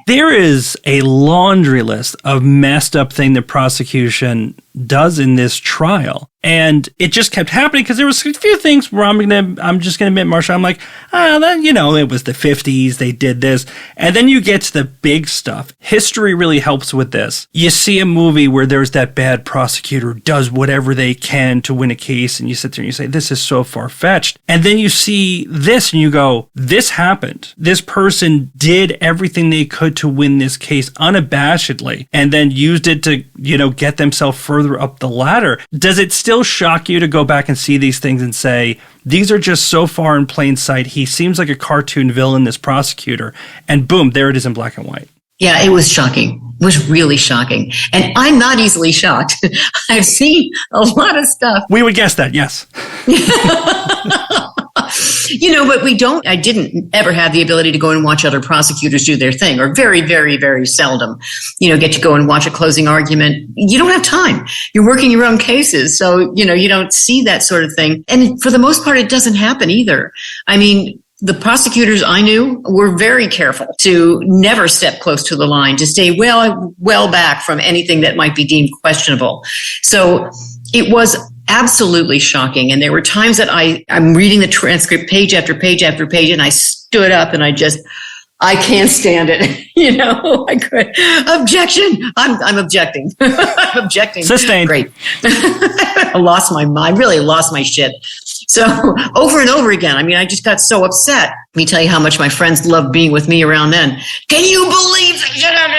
There is a laundry list of messed up thing the prosecution does in this trial. And it just kept happening because there was a few things where I'm just gonna admit, Marcia, I'm like, it was the 50s, they did this. And then you get to the big stuff. History really helps with this. You see a movie where there's that bad prosecutor who does whatever they can to win a case, and you sit there and you say, this is so far-fetched. And then you see this and you go, this happened. This person did everything they could to win this case unabashedly, and then used it to, get themselves further up the ladder. Does it still shock you to go back and see these things and say, these are just so far in plain sight, he seems like a cartoon villain, this prosecutor, and boom, there it is in black and white? Yeah, it was shocking. It was really shocking. And I'm not easily shocked. I've seen a lot of stuff. We would guess that, yes. But I didn't ever have the ability to go and watch other prosecutors do their thing, or very, very, very seldom, get to go and watch a closing argument. You don't have time. You're working your own cases. So, you don't see that sort of thing. And for the most part, it doesn't happen either. I mean, the prosecutors I knew were very careful to never step close to the line, to stay well back from anything that might be deemed questionable. So it was absolutely shocking. And there were times that I'm reading the transcript page after page after page, and I stood up and I can't stand it. I could. Objection. I'm objecting. I'm objecting. Sustained. Great. I really lost my shit. So over and over again, I just got so upset. Let me tell you how much my friends loved being with me around then. Can you believe that?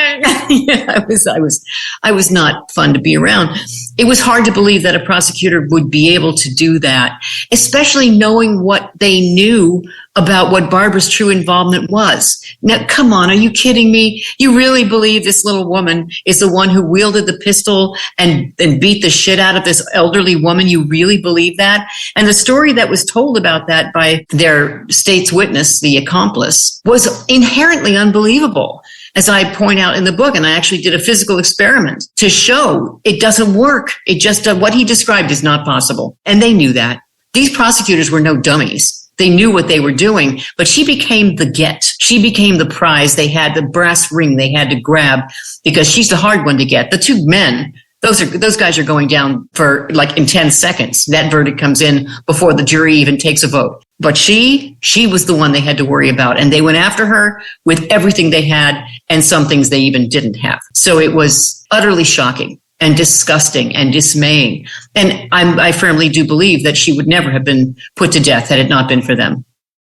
I was not fun to be around. It was hard to believe that a prosecutor would be able to do that, especially knowing what they knew about what Barbara's true involvement was. Now, come on, are you kidding me? You really believe this little woman is the one who wielded the pistol and beat the shit out of this elderly woman? You really believe that? And the story that was told about that by their state's witness, the accomplice, was inherently unbelievable, as I point out in the book. And I actually did a physical experiment to show it doesn't work. It just, what he described is not possible. And they knew that. These prosecutors were no dummies. They knew what they were doing, but she became the get. She became the prize. They had the brass ring they had to grab because she's the hard one to get. The two men, those guys are going down for in 10 seconds. That verdict comes in before the jury even takes a vote. But she was the one they had to worry about. And they went after her with everything they had and some things they even didn't have. So it was utterly shocking and disgusting and dismaying. And I firmly do believe that she would never have been put to death had it not been for them.